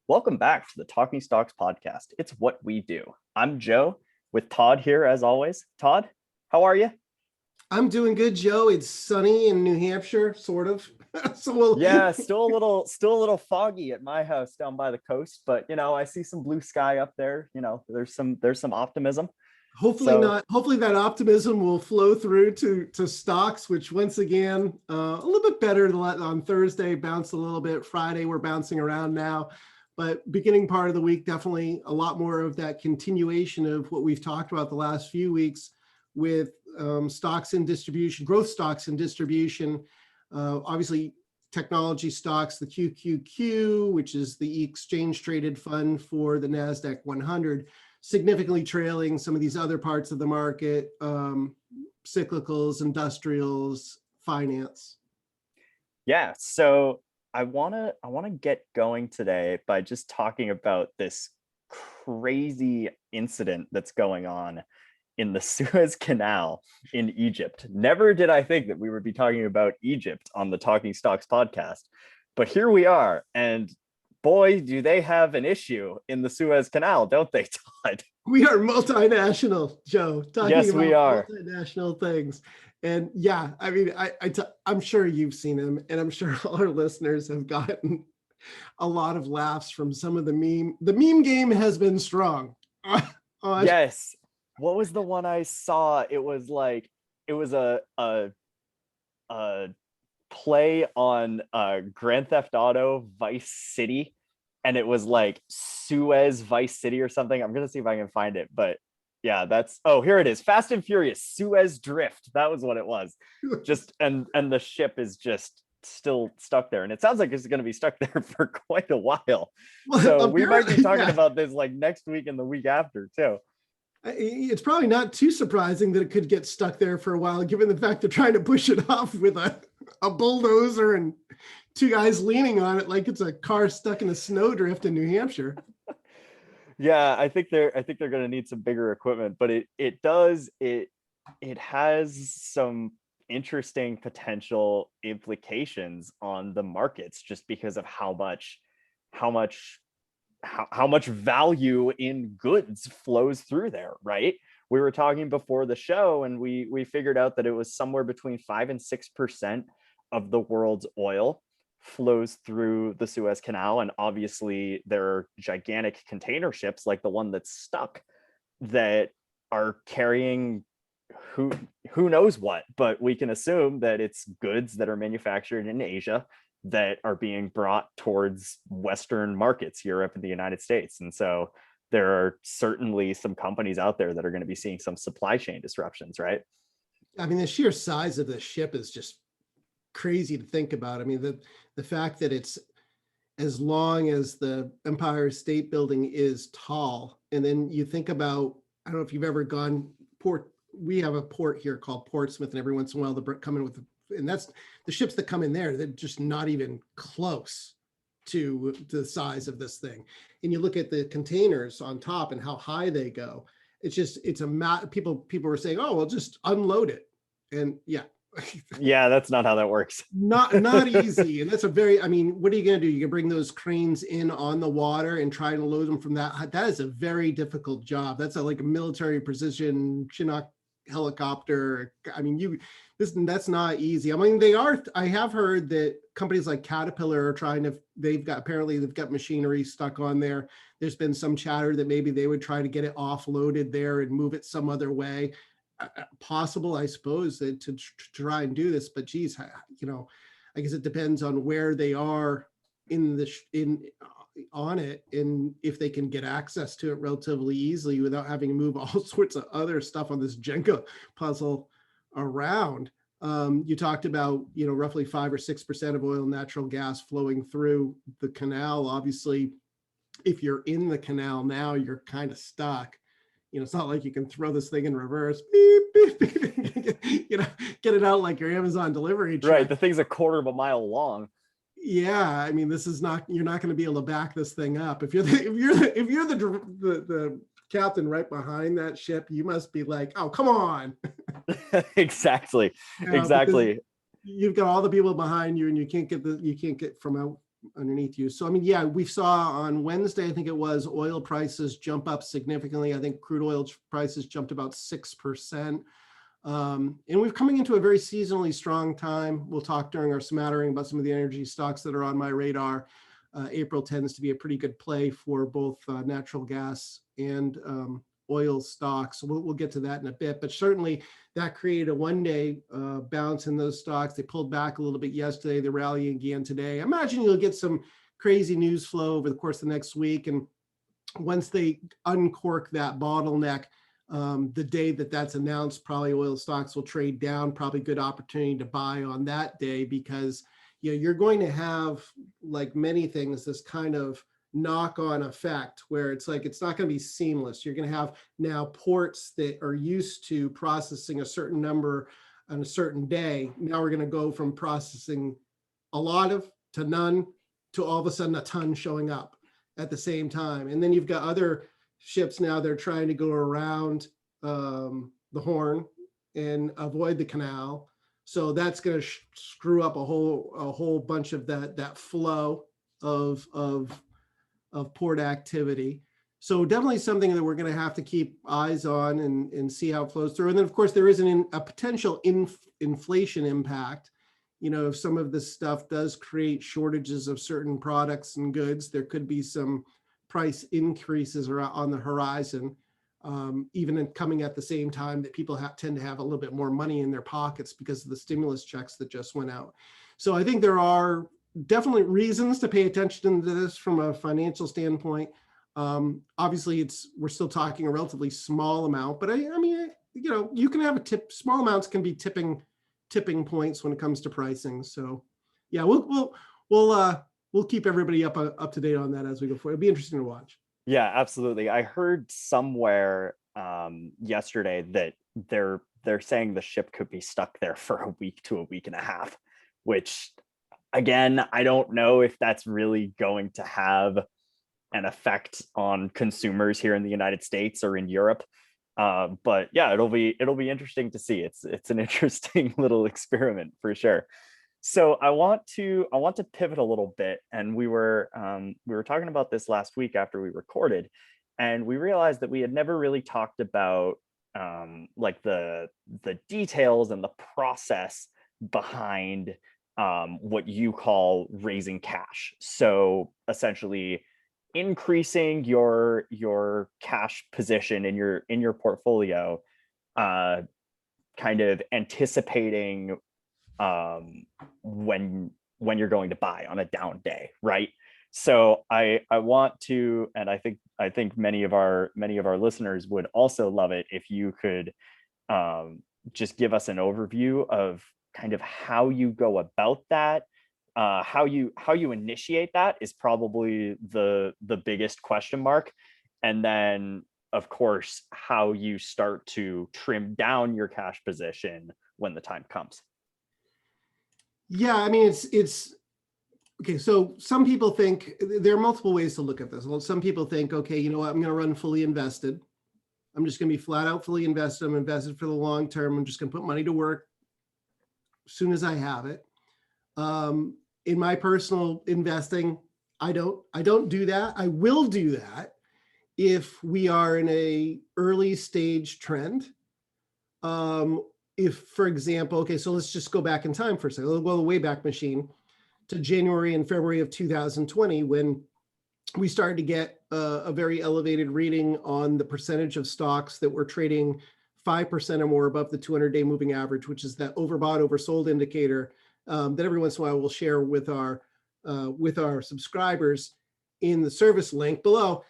Welcome back to the Talking Stocks podcast. It's what we do. I'm Joe with Todd here as always. Todd, how are you? I'm doing good, Joe. It's sunny in New Hampshire, sort of. so we'll Yeah, still a little foggy at my house down by the coast, but I see some blue sky up there. There's some optimism. hopefully So not. Hopefully that optimism will flow through to stocks, which once again a little bit better on Thursday. Bounced a little bit. Friday we're bouncing around now, but beginning part of the week definitely a lot more of that continuation of what we've talked about the last few weeks with stocks in distribution, growth stocks in distribution. Obviously, technology stocks, the QQQ, which is the exchange traded fund for the NASDAQ 100, significantly trailing some of these other parts of the market, cyclicals, industrials, finance. yeah, so I wanna get going today by just talking about this crazy incident that's going on in the Suez Canal in Egypt. Never did I think that we would be talking about Egypt on the Talking Stocks podcast, but here we are. And boy, do they have an issue in the Suez Canal, don't they, Todd? We are multinational, Joe, talking Yes, we about are. multinational things. And yeah, I mean, I'm sure you've seen them, and I'm sure all our listeners have gotten a lot of laughs from some of the meme. The meme game has been strong. Yes. What was the one I saw? It was like it was a play on Grand Theft Auto Vice City, and it was like Suez Vice City or something. I'm gonna see if I can find it, but yeah, here it is. Fast and Furious Suez Drift. That was what it was. Just and the ship is just still stuck there, and it sounds like it's going to be stuck there for quite a while. Well, So we might be talking yeah. about this like next week and the week after too. It's probably not too surprising that it could get stuck there for a while, given the fact they're trying to push it off with a bulldozer and two guys leaning on it like it's a car stuck in a snowdrift in New Hampshire. Yeah, I think they're going to need some bigger equipment, but it has some interesting potential implications on the markets just because of how much value in goods flows through there, right? We were talking before the show, and we figured out that it was somewhere between 5 and 6% of the world's oil flows through the Suez Canal. And obviously there are gigantic container ships like the one that's stuck that are carrying who knows what, but we can assume that it's goods that are manufactured in Asia that are being brought towards Western markets, Europe and the United States. And so there are certainly some companies out there that are going to be seeing some supply chain disruptions, right? I mean, the sheer size of the ship is just crazy to think about. I mean, the fact that it's as long as the Empire State Building is tall, and then you think about, I don't know if you've ever gone port. We have a port here called Portsmouth, and every once in a while they're coming with, and that's the ships that come in there. They're just not even close to the size of this thing. And you look at the containers on top and how high they go. It's a people were saying, oh, well, just unload it, and yeah. Yeah, that's not how that works. Not easy. And that's I mean, what are you going to do? You can bring those cranes in on the water and try to load them from that. That is a very difficult job. That's like a military precision Chinook helicopter. I mean, that's not easy. I mean, I have heard that companies like Caterpillar are they've got machinery stuck on there. There's been some chatter that maybe they would try to get it offloaded there and move it some other way. Possible, I suppose, to try and do this, but geez, I guess it depends on where they are on it, and if they can get access to it relatively easily without having to move all sorts of other stuff on this Jenga puzzle around. You talked about, roughly 5 or 6% of oil and natural gas flowing through the canal. Obviously, if you're in the canal now, you're kind of stuck. It's not like you can throw this thing in reverse, beep, beep, beep, get it out like your Amazon delivery truck. Right, the thing's a quarter of a mile long. Yeah, I mean, you're not going to be able to back this thing up. If you're the captain right behind that ship, you must be like, oh, come on. Exactly. Exactly. You've got all the people behind you, and you can't get from out underneath you. So, I mean, yeah, we saw on Wednesday, I think it was, oil prices jump up significantly. I think crude oil prices jumped about 6%. And we're coming into a very seasonally strong time. We'll talk during our smattering about some of the energy stocks that are on my radar. April tends to be a pretty good play for both natural gas and oil stocks. So we'll get to that in a bit, but certainly that created a one-day bounce in those stocks. They pulled back a little bit yesterday. They're rallying again today. I imagine you'll get some crazy news flow over the course of the next week. And once they uncork that bottleneck, the day that that's announced, probably oil stocks will trade down, probably good opportunity to buy on that day, because you're going to have, like many things, this kind of knock-on effect where it's like, it's not going to be seamless. You're going to have now ports that are used to processing a certain number on a certain day. Now we're going to go from processing a lot of to none to all of a sudden a ton showing up at the same time. And then you've got other ships now, they're trying to go around the Horn and avoid the canal. So that's going to screw up a whole bunch of that flow of port activity. So definitely something that we're going to have to keep eyes on and see how it flows through. And then, of course, there is a potential inflation impact. If some of this stuff does create shortages of certain products and goods, there could be some price increases on the horizon, even coming at the same time that people tend to have a little bit more money in their pockets because of the stimulus checks that just went out. So I think there are definitely reasons to pay attention to this from a financial standpoint. Obviously, we're still talking a relatively small amount, but I mean, you can have small amounts can be tipping points when it comes to pricing. So yeah, we'll keep everybody up to date on that as we go forward. It'll be interesting to watch. Yeah, absolutely. I heard somewhere yesterday that they're saying the ship could be stuck there for a week to a week and a half, which, again, I don't know if that's really going to have an effect on consumers here in the United States or in Europe. But yeah, it'll be interesting to see. It's an interesting little experiment for sure. So I want to pivot a little bit, and we were talking about this last week after we recorded, and we realized that we had never really talked about like the details and the process behind what you call raising cash. So essentially increasing your cash position in your portfolio, kind of anticipating when you're going to buy on a down day, right? So I want to, and I think many of our listeners would also love it if you could just give us an overview of kind of how you go about that. How you initiate that is probably the biggest question mark, and then of course how you start to trim down your cash position when the time comes. Yeah, I mean, it's okay. So some people think there are multiple ways to look at this. Well, some people think, okay, you know what, I'm going to run fully invested. I'm just going to be flat out fully invested. I'm invested for the long term. I'm just going to put money to work as soon as I have it. In my personal investing, I don't do that. I will do that if we are in a early stage trend. If, for example, okay, so let's just go back in time for a second. We'll go the Wayback Machine to January and February of 2020, when we started to get a very elevated reading on the percentage of stocks that were trading 5% or more above the 200-day moving average, which is that overbought, oversold indicator that every once in a while we'll share with our subscribers in the service link below.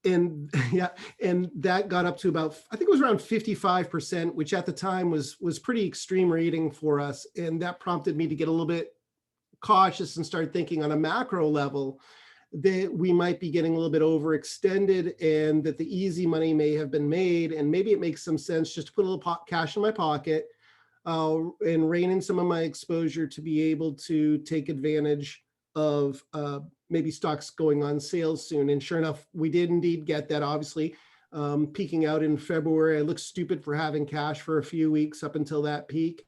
And that got up to about, I think it was around 55%, which at the time was pretty extreme reading for us. And that prompted me to get a little bit cautious and start thinking on a macro level that we might be getting a little bit overextended, and that the easy money may have been made. And maybe it makes some sense just to put a little cash in my pocket and rein in some of my exposure to be able to take advantage of maybe stocks going on sale soon. And sure enough, we did indeed get that, obviously, peaking out in February. I looked stupid for having cash for a few weeks up until that peak.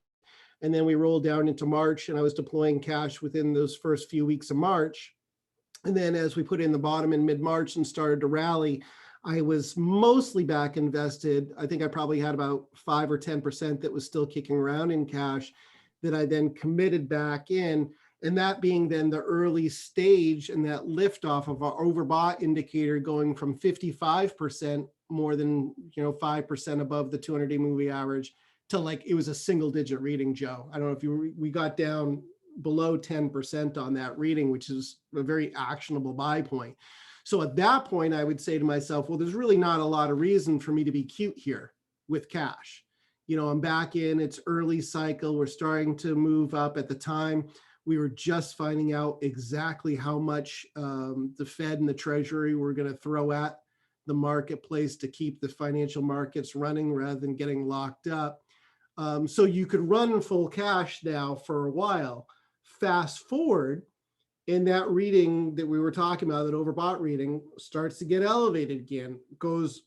And then we rolled down into March, and I was deploying cash within those first few weeks of March. And then as we put in the bottom in mid-March and started to rally, I was mostly back invested. I think I probably had about 5 or 10% that was still kicking around in cash that I then committed back in. And that being then the early stage and that liftoff of our overbought indicator going from 55% more than 5% above the 200-day moving average to like it was a single digit reading, Joe. I don't know if we got down below 10% on that reading, which is a very actionable buy point. So at that point, I would say to myself, well, there's really not a lot of reason for me to be cute here with cash. I'm back in, it's early cycle. We're starting to move up. At the time, we were just finding out exactly how much the Fed and the Treasury were going to throw at the marketplace to keep the financial markets running rather than getting locked up. So you could run full cash now for a while. Fast forward, and that reading that we were talking about, that overbought reading, starts to get elevated again, goes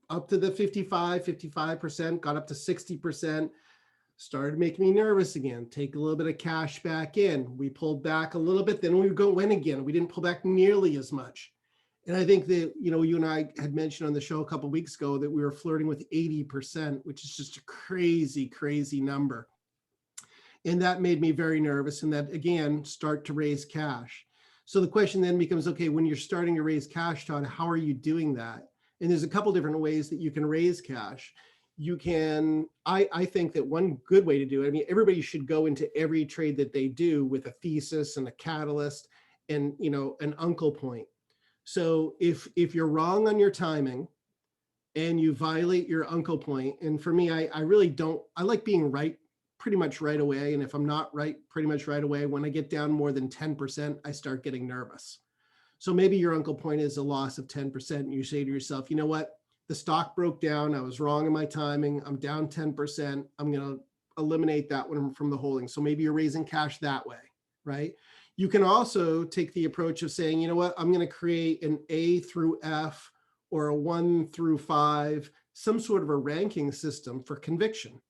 up to the 55%, got up to 60%, started making me nervous again, take a little bit of cash back in. We pulled back a little bit, then we went again. We didn't pull back nearly as much. And I think that, you and I had mentioned on the show a couple of weeks ago that we were flirting with 80%, which is just a crazy, crazy number. And that made me very nervous. And that, again, start to raise cash. So the question then becomes, okay, when you're starting to raise cash, Todd, how are you doing that? And there's a couple different ways that you can raise cash. You can, I think that one good way to do it, I mean, everybody should go into every trade that they do with a thesis and a catalyst and, an uncle point. So if you're wrong on your timing and you violate your uncle point, and for me, I really don't, I like being right pretty much right away. And if I'm not right pretty much right away, when I get down more than 10%, I start getting nervous. So maybe your uncle point is a loss of 10%. And you say to yourself, you know what? The stock broke down. I was wrong in my timing. I'm down 10%. I'm going to eliminate that one from the holding. So maybe you're raising cash that way, right? You can also take the approach of saying, you know what? I'm going to create an A through F or a 1 through 5, some sort of a ranking system for conviction.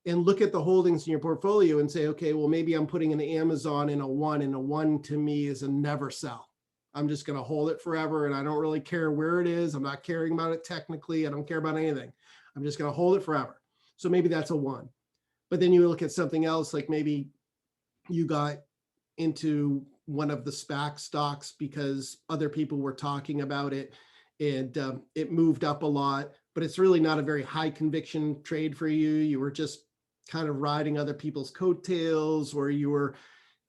And look at the holdings in your portfolio and say, okay, well, maybe I'm putting an Amazon in a 1, and a 1 to me is a never sell. I'm just going to hold it forever, and I don't really care where it is. I'm not caring about it technically. I don't care about anything. I'm just going to hold it forever. So maybe that's a 1. But then you look at something else, like maybe you got into one of the SPAC stocks because other people were talking about it, and it moved up a lot, but it's really not a very high conviction trade for you. You were just kind of riding other people's coattails, or you were,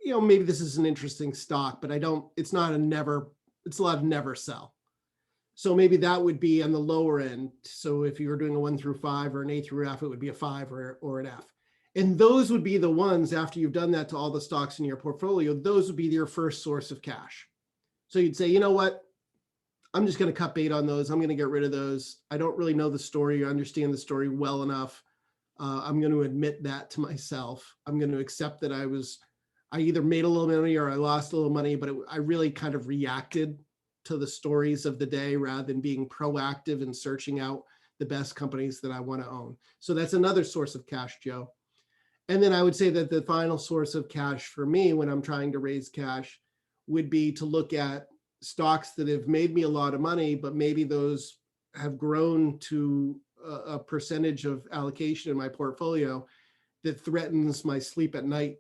maybe this is an interesting stock, but it's a lot of never sell. So maybe that would be on the lower end. So if you were doing a 1 through 5 or an A through F, it would be a 5 or an F. And those would be the ones, after you've done that to all the stocks in your portfolio, those would be your first source of cash. So you'd say, you know what? I'm just going to cut bait on those. I'm going to get rid of those. I don't really know the story or understand the story well enough. I'm going to admit that to myself. I'm going to accept that I either made a little money or I lost a little money, but I really kind of reacted to the stories of the day rather than being proactive and searching out the best companies that I want to own. So that's another source of cash, Joe. And then I would say that the final source of cash for me when I'm trying to raise cash would be to look at stocks that have made me a lot of money, but maybe those have grown to a percentage of allocation in my portfolio that threatens my sleep at night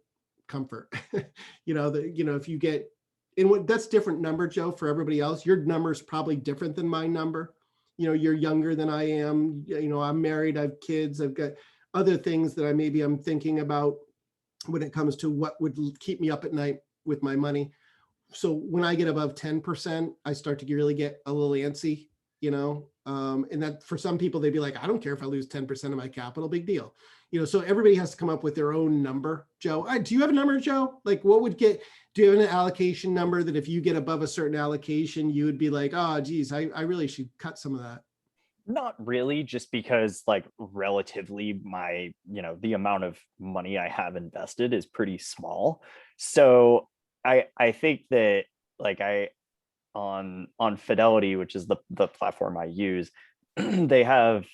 comfort. If you get, and that's different number, Joe, for everybody else. Your number is probably different than my number. You're younger than I am. I'm married, I have kids, I've got other things that I'm thinking about when it comes to what would keep me up at night with my money. So when I get above 10%, I start to really get a little antsy, and that for some people, they'd be like, I don't care if I lose 10% of my capital, big deal. So everybody has to come up with their own number. Joe, do you have a number, Joe? Like do you have an allocation number that if you get above a certain allocation, you would be like, oh, geez, I really should cut some of that? Not really, just because like relatively my, the amount of money I have invested is pretty small. So I think that like on Fidelity, which is the platform I use, they have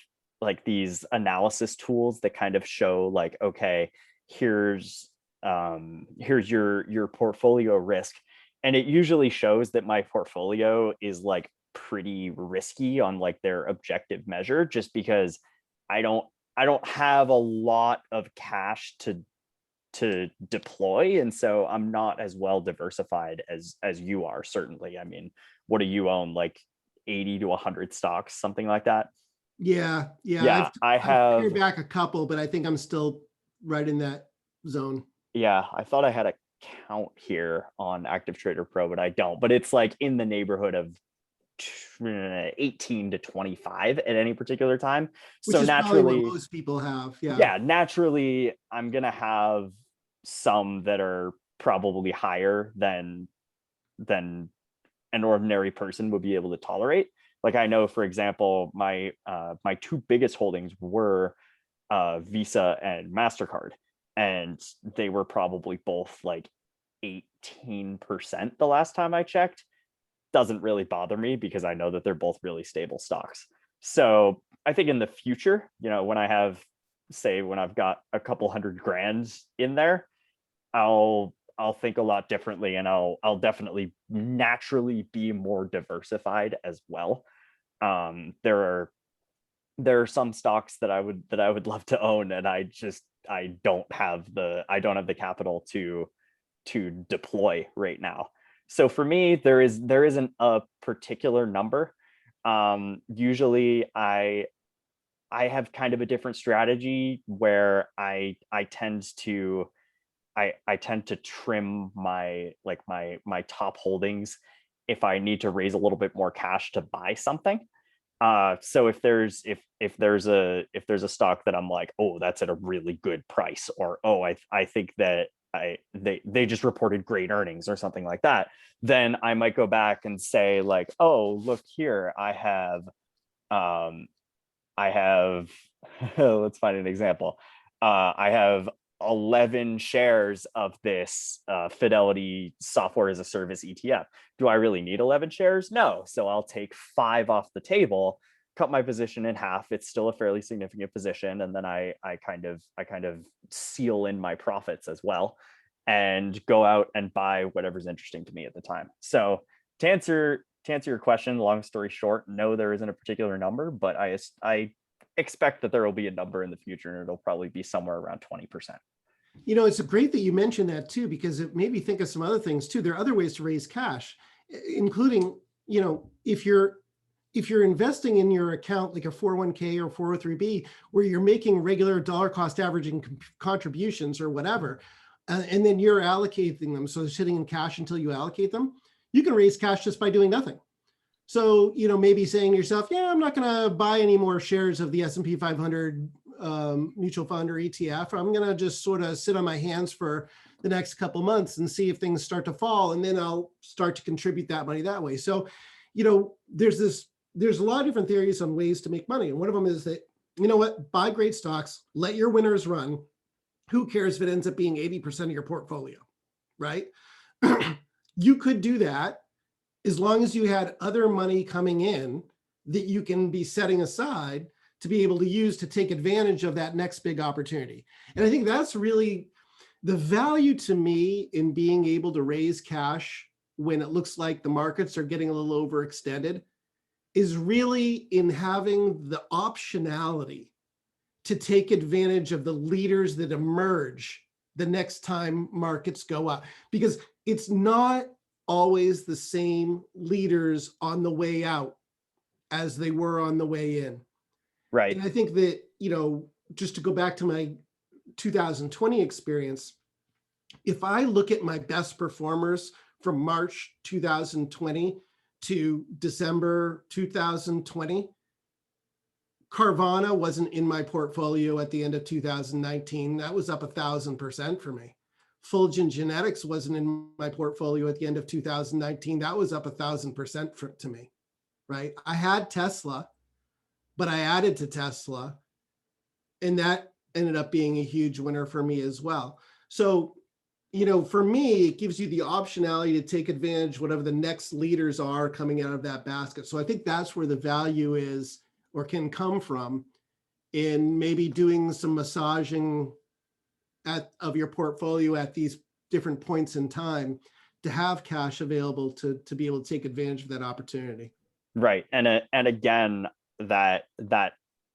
like these analysis tools that kind of show like, okay, here's your portfolio risk. And it usually shows that my portfolio is like pretty risky on like their objective measure, just because I don't I don't have a lot of cash to deploy, and so I'm not as well diversified as you are. Certainly, I mean, what do you own, like 80 to 100 stocks, something like that? Yeah, Yeah, I I've have. pared back a couple, but I think I'm still right in that zone. Yeah, I thought I had a count here on Active Trader Pro, but I don't. But it's like in the neighborhood of 18 to 25 at any particular time. Which So is probably what naturally, most people have. Yeah. yeah, naturally, I'm gonna have some that are probably higher than an ordinary person would be able to tolerate. Like, I know, for example, my two biggest holdings were Visa and MasterCard, and they were probably both like 18% the last time I checked. Doesn't really bother me because I know that they're both really stable stocks. So I think in the future, when I have, say, when I've got a couple $100,000 in there, I'll think a lot differently, and I'll definitely naturally be more diversified as well. There are some stocks that I would love to own, and I don't have the capital to deploy right now. So for me, there isn't a particular number. Usually I have kind of a different strategy where I tend to trim my top holdings if I need to raise a little bit more cash to buy something. So if there's a stock that I'm like, oh, that's at a really good price, or oh, I think that they just reported great earnings or something like that, then I might go back and say, like, oh, look here, I have let's find an example. I have 11 shares of this Fidelity software as a service ETF. Do I really need 11 shares? No. So I'll take 5 off the table, cut my position in half. It's still a fairly significant position, and then I kind of seal in my profits as well, and go out and buy whatever's interesting to me at the time. So to answer your question, long story short, no, there isn't a particular number, but I expect that there will be a number in the future, and it'll probably be somewhere around 20%. It's great that you mentioned that too, because it made me think of some other things too. There are other ways to raise cash, including, if you're investing in your account, like a 401k or 403b, where you're making regular dollar cost averaging contributions or whatever, and then you're allocating them. So they're sitting in cash until you allocate them. You can raise cash just by doing nothing. So, maybe saying to yourself, yeah, I'm not going to buy any more shares of the S&P 500 mutual fund or ETF. I'm going to just sort of sit on my hands for the next couple months and see if things start to fall, and then I'll start to contribute that money that way. So, there's a lot of different theories on ways to make money. And one of them is that, buy great stocks, let your winners run. Who cares if it ends up being 80% of your portfolio, right? You could do that as long as you had other money coming in that you can be setting aside to be able to use to take advantage of that next big opportunity. And I think that's really the value to me in being able to raise cash when it looks like the markets are getting a little overextended, is really in having the optionality to take advantage of the leaders that emerge the next time markets go up. Because it's not always the same leaders on the way out as they were on the way in. Right. And I think that, just to go back to my 2020 experience, if I look at my best performers from March 2020 to December 2020, Carvana wasn't in my portfolio at the end of 2019. That was up 1,000% for me. Fulgent Genetics wasn't in my portfolio at the end of 2019. That was up 1,000% to me, right? I had Tesla, but I added to Tesla, and that ended up being a huge winner for me as well. So, for me, it gives you the optionality to take advantage whatever the next leaders are coming out of that basket. So I think that's where the value is, or can come from, in maybe doing some massaging of your portfolio at these different points in time to have cash available to be able to take advantage of that opportunity. Right. And again, that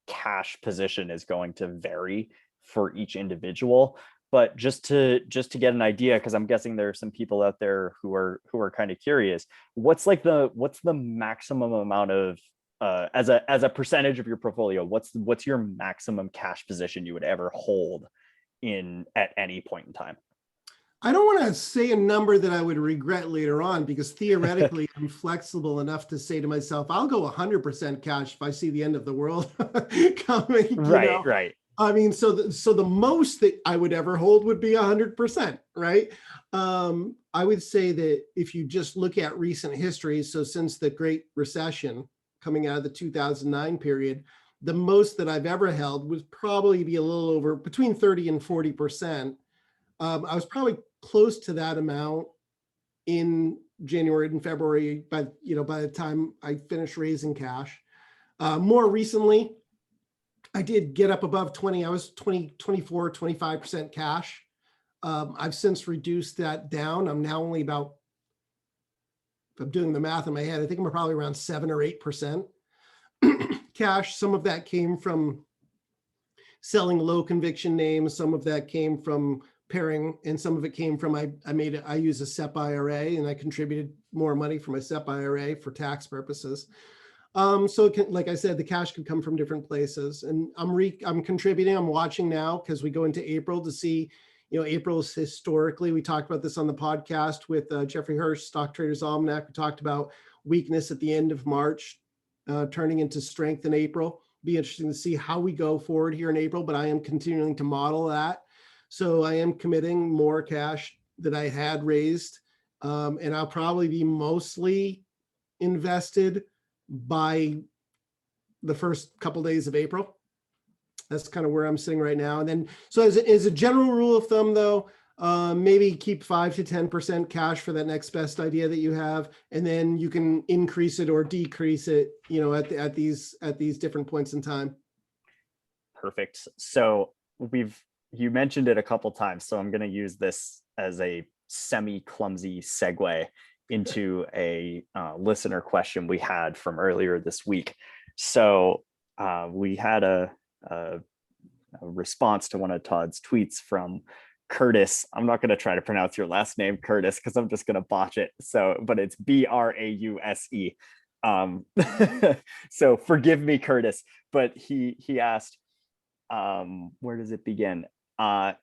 cash position is going to vary for each individual. But just to get an idea, because I'm guessing there are some people out there who are kind of curious, what's the maximum amount of as a percentage of your portfolio, what's your maximum cash position you would ever hold in at any point in time? I don't want to say a number that I would regret later on, because theoretically I'm flexible enough to say to myself, I'll go 100% cash if I see the end of the world coming. Right, right. I mean, so the most that I would ever hold would be 100%, right? I would say that if you just look at recent history, so since the Great Recession coming out of the 2009 period, the most that I've ever held would probably be a little over between 30 and 40%. I was probably close to that amount in January and February by the time I finished raising cash. More recently, I did get up above 20. I was 24, 25% cash. I've since reduced that down. I'm now only about, if I'm doing the math in my head, I think I'm probably around 7 or 8% cash. Some of that came from selling low conviction names. Some of that came from pairing, and some of it came from I use a SEP IRA, and I contributed more money for my SEP IRA for tax purposes. So it can, like I said, the cash could come from different places, and I'm contributing. I'm watching now because we go into April to see, April is historically, we talked about this on the podcast with Jeffrey Hirsch, Stock Traders Almanac. We talked about weakness at the end of March, turning into strength in April. Be interesting to see how we go forward here in April, but I am continuing to model that. So I am committing more cash that I had raised, and I'll probably be mostly invested by the first couple of days of April. That's kind of where I'm sitting right now. And then, so as a general rule of thumb, though, maybe keep 5 to 10% cash for that next best idea that you have, and then you can increase it or decrease it, at these different points in time. Perfect. So you mentioned it a couple times, so I'm going to use this as a semi-clumsy segue into a listener question we had from earlier this week. So we had a response to one of Todd's tweets from Curtis. I'm not going to try to pronounce your last name, Curtis, because I'm just going to botch it. So, but it's Brause. So forgive me, Curtis. But he asked, where does it begin?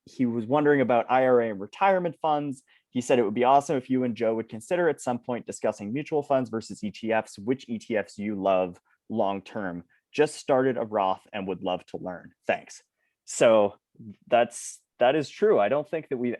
He was wondering about IRA and retirement funds. He said it would be awesome if you and Joe would consider at some point discussing mutual funds versus ETFs, which ETFs you love long-term. Just started a Roth and would love to learn. Thanks. So that is true. I don't think that we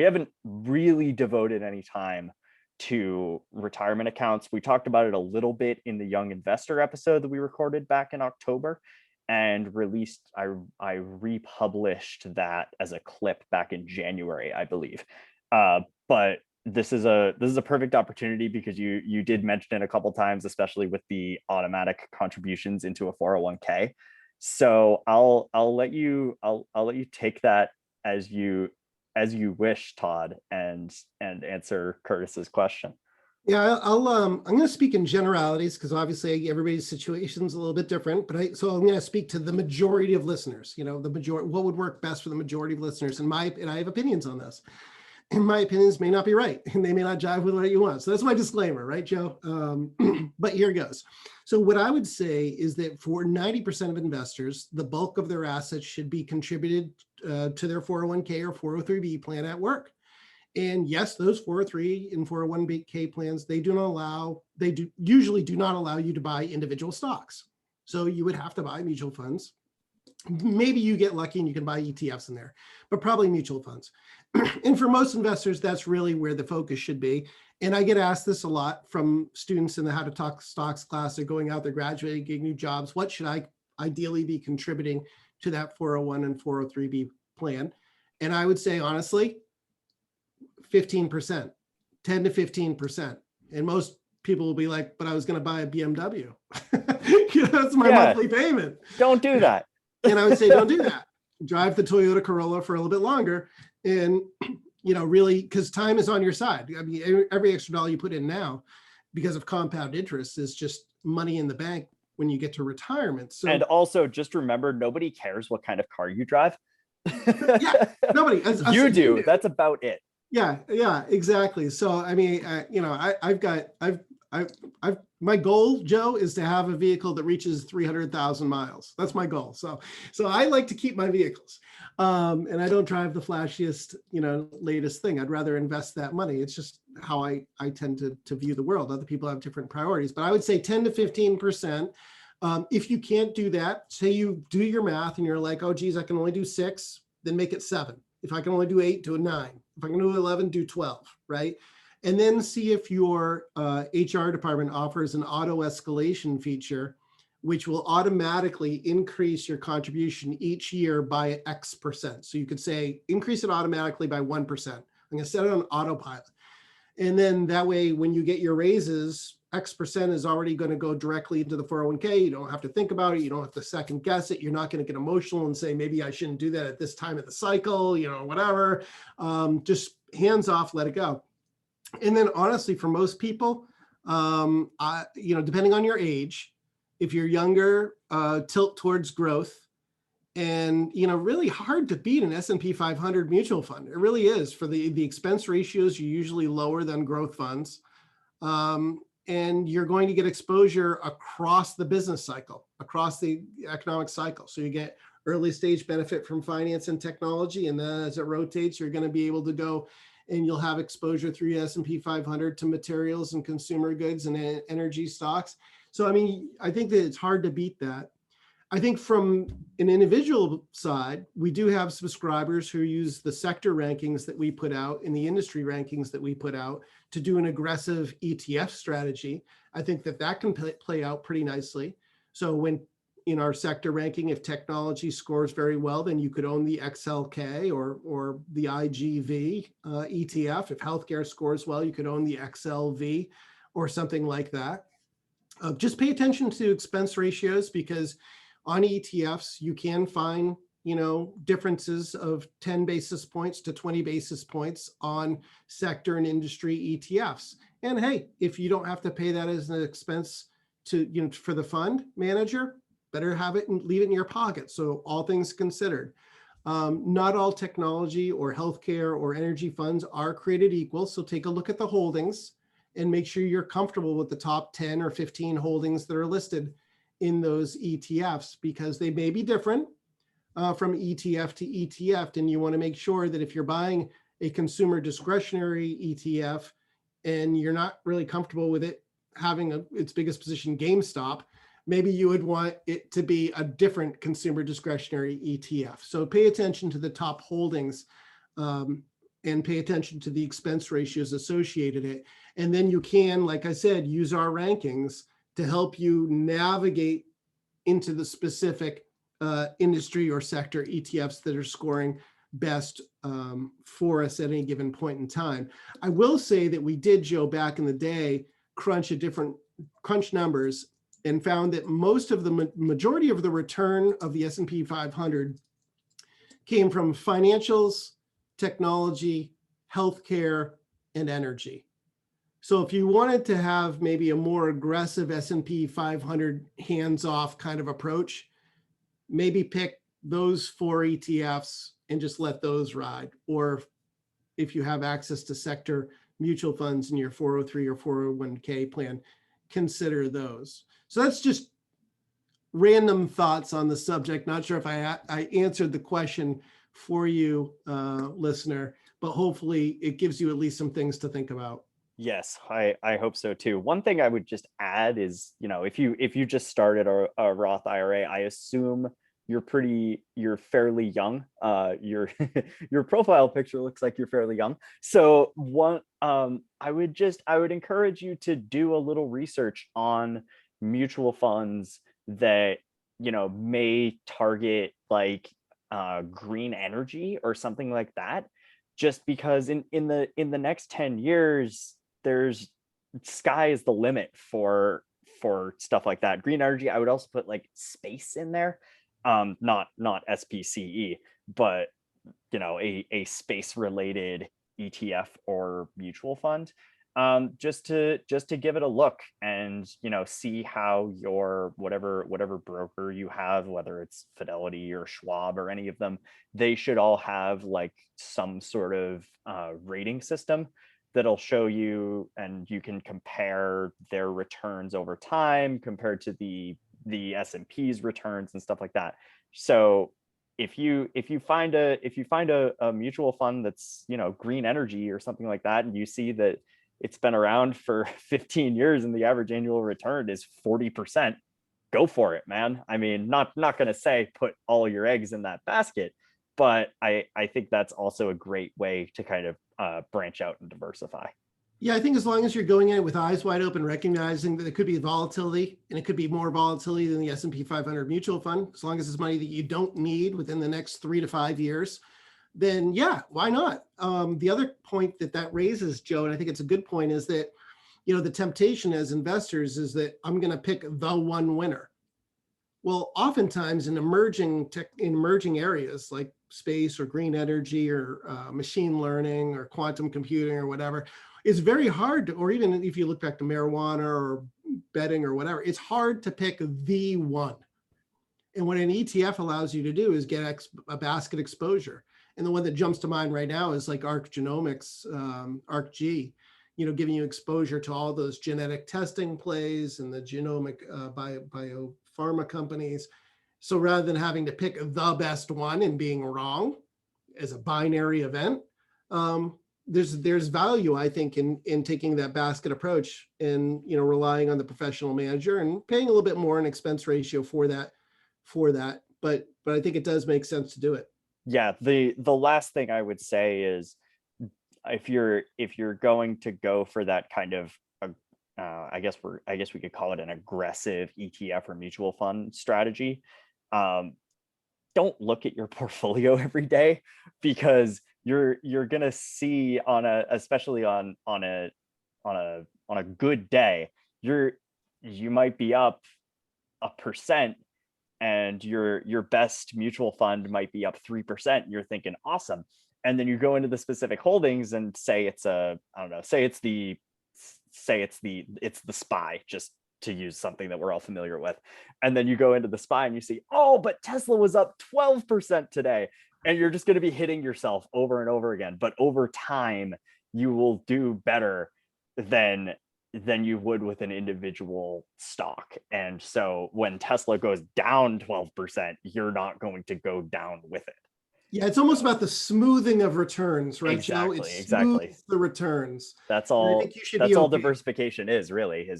haven't really devoted any time to retirement accounts. We talked about it a little bit in the Young Investor episode that we recorded back in October and released. I republished that as a clip back in January, I believe. But this is a perfect opportunity because you did mention it a couple times, especially with the automatic contributions into a 401k. So I'll let you take that as you wish, Todd, and answer Curtis's question. Yeah, I'm going to speak in generalities because obviously everybody's situation is a little bit different. But so I'm going to speak to the majority of listeners. The majority, what would work best for the majority of listeners, and I have opinions on this. And my opinions may not be right, and they may not jive with what you want. So that's my disclaimer, right, Joe? But here goes. So what I would say is that for 90% of investors, the bulk of their assets should be contributed to their 401k or 403b plan at work. And yes, those 403 and 401k plans, they usually do not allow you to buy individual stocks. So you would have to buy mutual funds. Maybe you get lucky and you can buy ETFs in there, but probably mutual funds. And for most investors, that's really where the focus should be. And I get asked this a lot from students in the How to Talk Stocks class. They're going out, they're graduating, getting new jobs. What should I ideally be contributing to that 401 and 403b plan? And I would say, honestly, 15%, 10 to 15%. And most people will be like, but I was going to buy a BMW. That's my monthly payment. Don't do that. And I would say, don't do that. drive the Toyota Corolla for a little bit longer, and really, because time is on your side. I mean, every extra dollar you put in now, because of compound interest, is just money in the bank when you get to retirement. So, and also just remember, nobody cares what kind of car you drive. yeah, nobody. You do. That's about it. Yeah, exactly. So, I mean, I've my goal, Joe, is to have a vehicle that reaches 300,000 miles. That's my goal. So I like to keep my vehicles, and I don't drive the flashiest, latest thing. I'd rather invest that money. It's just how I tend to view the world. Other people have different priorities, but I would say 10 to 15%. If you can't do that, say you do your math and you're like, oh, geez, I can only do 6, then make it 7. If I can only do 8, do a 9. If I can do 11, do 12, right? And then see if your HR department offers an auto escalation feature, which will automatically increase your contribution each year by X percent. So you could say, increase it automatically by 1%. I'm going to set it on autopilot. And then that way, when you get your raises, X percent is already going to go directly into the 401k. You don't have to think about it. You don't have to second guess it. You're not going to get emotional and say, maybe I shouldn't do that at this time of the cycle, whatever. Just hands off, let it go. And then honestly, for most people, depending on your age, if you're younger, tilt towards growth. And, really hard to beat an S&P 500 mutual fund. It really is. For the expense ratios, you're usually lower than growth funds. And you're going to get exposure across the business cycle, across the economic cycle. So you get early stage benefit from finance and technology. And then as it rotates, you're going to be able to go and you'll have exposure through S&P 500 to materials and consumer goods and energy stocks. So, I mean, I think that it's hard to beat that. I think from an individual side, we do have subscribers who use the sector rankings that we put out and the industry rankings that we put out to do an aggressive ETF strategy. I think that can play out pretty nicely. So when in our sector ranking, if technology scores very well, then you could own the XLK or the IGV ETF. If healthcare scores well, you could own the XLV or something like that. Just pay attention to expense ratios, because on ETFs, you can find, differences of 10 basis points to 20 basis points on sector and industry ETFs. And hey, if you don't have to pay that as an expense to, for the fund manager, better have it and leave it in your pocket. So all things considered, not all technology or healthcare or energy funds are created equal. So take a look at the holdings and make sure you're comfortable with the top 10 or 15 holdings that are listed in those ETFs, because they may be different from ETF to ETF. And you want to make sure that if you're buying a consumer discretionary ETF and you're not really comfortable with it having its biggest position GameStop, maybe you would want it to be a different consumer discretionary ETF. So pay attention to the top holdings and pay attention to the expense ratios associated it. And then you can, like I said, use our rankings to help you navigate into the specific industry or sector ETFs that are scoring best for us at any given point in time. I will say that we did, Joe, back in the day, crunch numbers and found that most of the majority of the return of the S&P 500 came from financials, technology, healthcare, and energy. So if you wanted to have maybe a more aggressive S&P 500 hands-off kind of approach, maybe pick those 4 ETFs and just let those ride. Or if you have access to sector mutual funds in your 403 or 401k plan, consider those. So that's just random thoughts on the subject. Not sure if I answered the question for you, listener, but hopefully it gives you at least some things to think about. Yes, I hope so too. One thing I would just add is, if you just started a Roth IRA, I assume you're fairly young. Your your profile picture looks like you're fairly young. So I would encourage you to do a little research on mutual funds that may target like green energy or something like that. Just because in the next 10 years, there's sky is the limit for stuff like that. Green energy, I would also put like space in there, not SPCE. but a space related ETF or mutual fund, just to give it a look and see how your whatever broker you have, whether it's Fidelity or Schwab or any of them, they should all have like some sort of rating system that'll show you, and you can compare their returns over time compared to the S&P's returns and stuff like that. So if you find a mutual fund that's green energy or something like that, and you see that it's been around for 15 years and the average annual return is 40%, go for it, man. I mean, not going to say put all your eggs in that basket, but I think that's also a great way to kind of branch out and diversify. Yeah, I think as long as you're going in with eyes wide open, recognizing that it could be volatility, and it could be more volatility than the S&P 500 mutual fund, as long as it's money that you don't need within the next 3 to 5 years, then yeah, why not? The other point that raises, Joe, and I think it's a good point, is that the temptation as investors is that I'm going to pick the one winner. Well, oftentimes in emerging areas like space or green energy or machine learning or quantum computing or whatever, it's very hard to, or even if you look back to marijuana or betting or whatever, it's hard to pick the one. And what an ETF allows you to do is get a basket exposure. And the one that jumps to mind right now is like ARC Genomics, ARC-G, giving you exposure to all those genetic testing plays and the genomic biopharma companies. So rather than having to pick the best one and being wrong as a binary event, there's value, I think, in taking that basket approach and relying on the professional manager and paying a little bit more in expense ratio for that. But I think it does make sense to do it. Yeah, the last thing I would say is if you're going to go for that kind of I guess we could call it an aggressive ETF or mutual fund strategy, don't look at your portfolio every day, because you're gonna see especially on a good day, you might be up 1%, and your best mutual fund might be up 3%. You're thinking awesome, and then you go into the specific holdings and say it's the SPY, just to use something that we're all familiar with. And then you go into the SPY and you see, oh, but Tesla was up 12% today. And you're just going to be hitting yourself over and over again. But over time, you will do better than you would with an individual stock. And so when Tesla goes down 12%, you're not going to go down with it. Yeah, it's almost about the smoothing of returns, right, Exactly, Joe? It exactly. smooths the returns. That's all. I think you should that's be all okay. Diversification is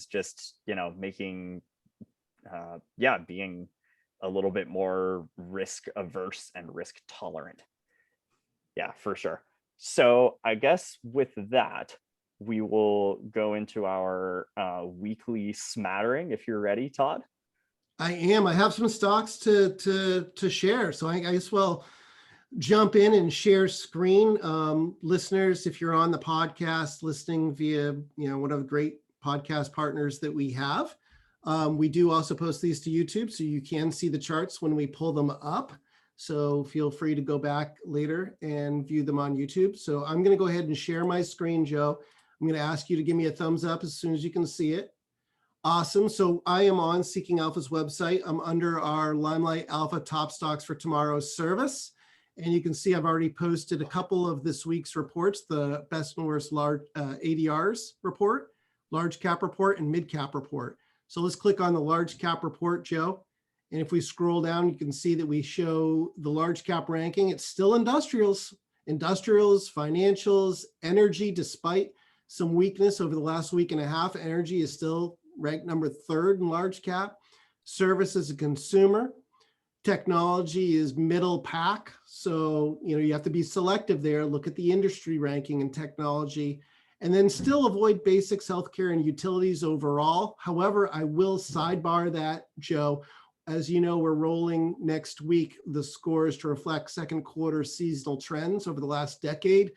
just making, being a little bit more risk averse and risk tolerant. Yeah, for sure. So I guess with that, we will go into our weekly smattering. If you're ready, Todd. I am. I have some stocks to share. So I guess we'll jump in and share screen. Listeners, if you're on the podcast listening via, one of the great podcast partners that we have, we do also post these to YouTube, so you can see the charts when we pull them up. So feel free to go back later and view them on YouTube. So I'm going to go ahead and share my screen, Joe. I'm going to ask you to give me a thumbs up as soon as you can see it. Awesome. So I am on Seeking Alpha's website. I'm under our Limelight Alpha Top Stocks for Tomorrow's service. And you can see I've already posted a couple of this week's reports, the best and worst large ADRs report, large cap report, and mid cap report. So let's click on the large cap report, Joe. And if we scroll down, you can see that we show the large cap ranking. It's still industrials, financials, energy, despite some weakness over the last week and a half. Energy is still ranked number 3rd in large cap. Services and consumer. Technology is middle pack. So, you have to be selective there. Look at the industry ranking in technology, and then still avoid basics, healthcare, and utilities overall. However, I will sidebar that, Joe. As you know, we're rolling next week the scores to reflect second quarter seasonal trends over the last decade.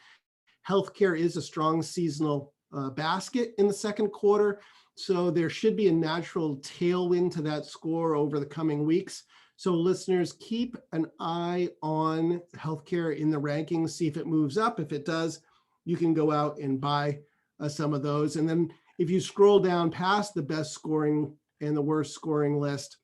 Healthcare is a strong seasonal basket in the second quarter. So there should be a natural tailwind to that score over the coming weeks. So listeners, keep an eye on healthcare in the rankings, see if it moves up. If it does, you can go out and buy some of those. And then if you scroll down past the best scoring and the worst scoring list,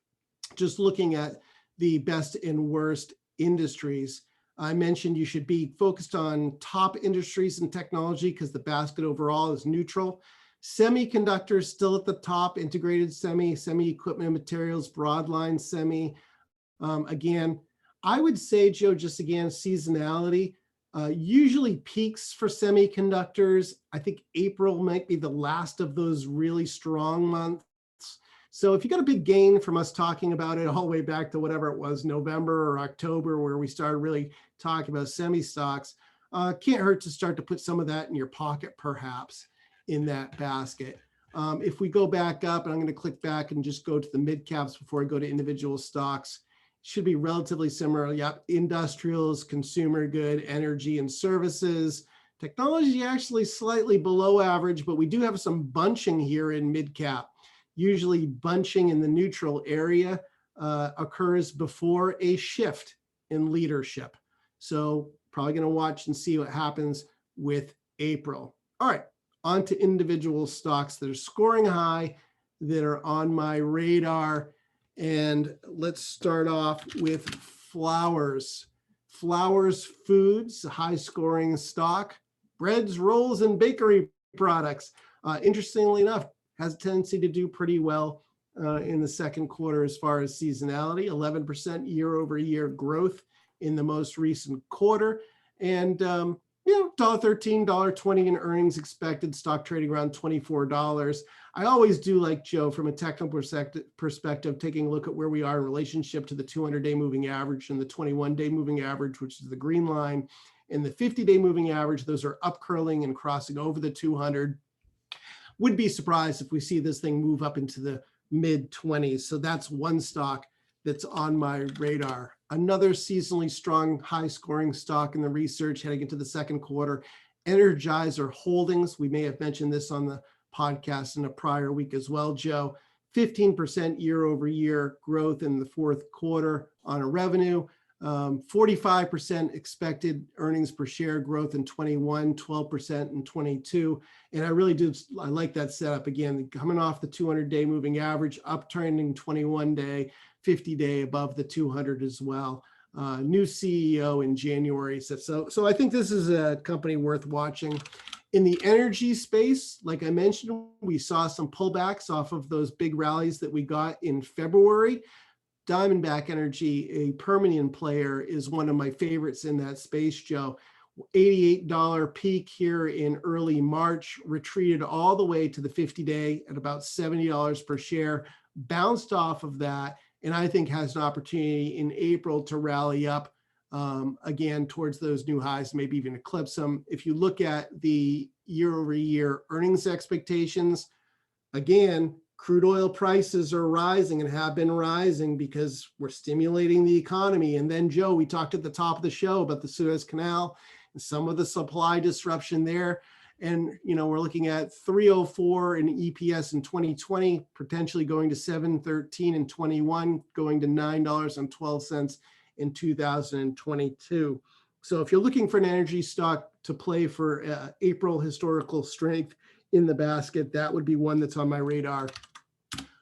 just looking at the best and worst industries, I mentioned you should be focused on top industries and technology because the basket overall is neutral. Semiconductors still at the top, integrated semi equipment and materials, broadline semi. Again, I would say, Joe, just again, seasonality usually peaks for semiconductors. I think April might be the last of those really strong months. So if you got a big gain from us talking about it all the way back to whatever it was, November or October, where we started really talking about semi stocks, can't hurt to start to put some of that in your pocket, perhaps, in that basket. If we go back up, and I'm going to click back and just go to the mid caps before I go to individual stocks, should be relatively similar. Yep, industrials, consumer good, energy and services. Technology actually slightly below average, but we do have some bunching here in mid cap. Usually bunching in the neutral area occurs before a shift in leadership. So probably going to watch and see what happens with April. All right, on to individual stocks that are scoring high, that are on my radar. And let's start off with Flowers. Flowers Foods, high scoring stock. Breads, rolls, and bakery products. Interestingly enough, has a tendency to do pretty well in the second quarter as far as seasonality, 11% year over year growth in the most recent quarter. And, $1.13, $1.20 in earnings expected, stock trading around $24. I always do like, Joe, from a technical perspective, taking a look at where we are in relationship to the 200-day moving average and the 21-day moving average, which is the green line, and the 50-day moving average. Those are up curling and crossing over the 200. Would be surprised if we see this thing move up into the mid 20s. So that's one stock that's on my radar. Another seasonally strong, high scoring stock in the research heading into the second quarter, Energizer Holdings. We may have mentioned this on the podcast in a prior week as well, Joe. 15% year over year growth in the fourth quarter on a revenue. 45% expected earnings per share growth in 21, 12% in 22. And I like that setup again, coming off the 200-day moving average, uptrending 21-day, 50-day above the 200 as well. New CEO in January. So I think this is a company worth watching. In the energy space, like I mentioned, we saw some pullbacks off of those big rallies that we got in February. Diamondback Energy, a Permian player, is one of my favorites in that space, Joe. $88 peak here in early March, retreated all the way to the 50-day at about $70 per share, bounced off of that, and I think has an opportunity in April to rally up again towards those new highs, maybe even eclipse them. If you look at the year-over-year earnings expectations, again, crude oil prices are rising and have been rising because we're stimulating the economy. And then, Joe, we talked at the top of the show about the Suez Canal and some of the supply disruption there. And, we're looking at 304 in EPS in 2020, potentially going to 713 in 21, going to $9.12 in 2022. So if you're looking for an energy stock to play for April historical strength in the basket, that would be one that's on my radar.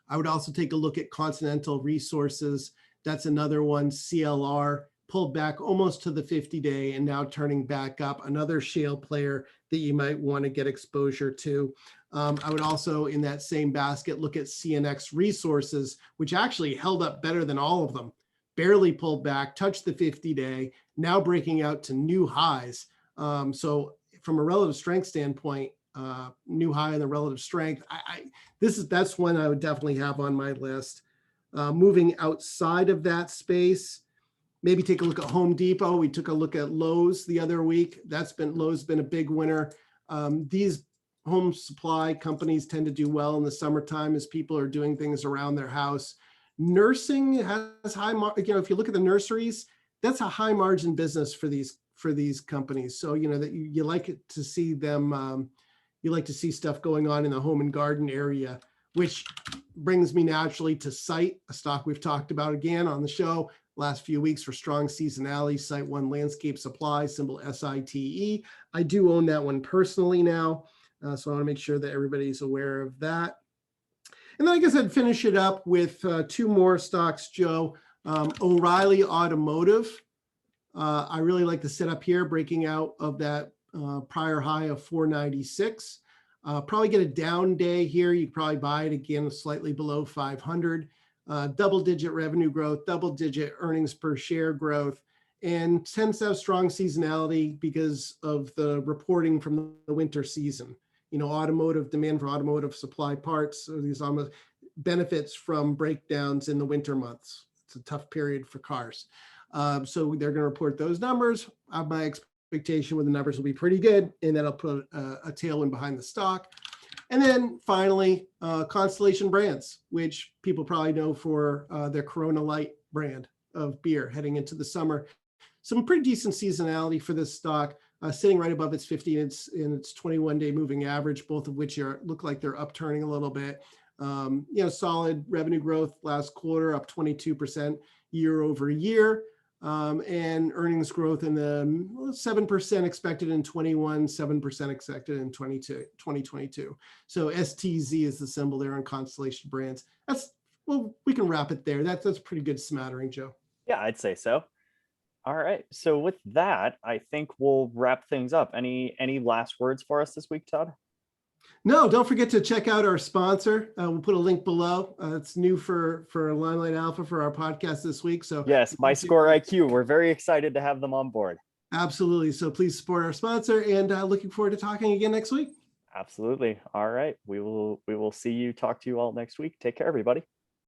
I would also take a look at Continental Resources. That's another one. CLR pulled back almost to the 50-day and now turning back up. Another shale player that you might want to get exposure to. I would also, in that same basket, look at CNX Resources, which actually held up better than all of them. Barely pulled back, touched the 50-day, now breaking out to new highs. So from a relative strength standpoint, new high in the relative strength. That's one I would definitely have on my list. Moving outside of that space, maybe take a look at Home Depot. We took a look at Lowe's the other week. Lowe's been a big winner. These home supply companies tend to do well in the summertime as people are doing things around their house. Nursing has high, if you look at the nurseries, that's a high margin business for these companies. So, that you like to see them. You like to see stuff going on in the home and garden area which brings me naturally to Site, a stock we've talked about again on the show last few weeks for strong seasonality. Site One Landscape Supply, symbol SITE. I do own that one personally now, so I want to make sure that everybody's aware of that. And then I guess I'd finish it up with two more stocks, Joe. O'Reilly Automotive. I really like the setup here, breaking out of that prior high of 496. Probably get a down day here. You could probably buy it again slightly below 500. Double-digit revenue growth, double-digit earnings per share growth, and tends to have strong seasonality because of the reporting from the winter season. Automotive demand for automotive supply parts, so these almost benefits from breakdowns in the winter months. It's a tough period for cars. So they're going to report those numbers. My expectation with the numbers will be pretty good, and that'll put a tailwind behind the stock. And then finally, Constellation Brands, which people probably know for their Corona Light brand of beer heading into the summer. Some pretty decent seasonality for this stock, sitting right above its 50 and its 21-day moving average, both of which look like they're upturning a little bit. Solid revenue growth last quarter, up 22% year over year. And earnings growth in the 7% expected in 21, 7% expected in 2022. So STZ is the symbol there on Constellation Brands. We can wrap it there. That's a pretty good smattering, Joe. Yeah, I'd say so. All right. So with that, I think we'll wrap things up. Any last words for us this week, Todd? No, don't forget to check out our sponsor. We'll put a link below. It's new for Limelight Alpha for our podcast this week. So yes, My Score IQ. We're very excited to have them on board. Absolutely. So please support our sponsor, and looking forward to talking again next week. Absolutely. All right. We will talk to you all next week. Take care, everybody.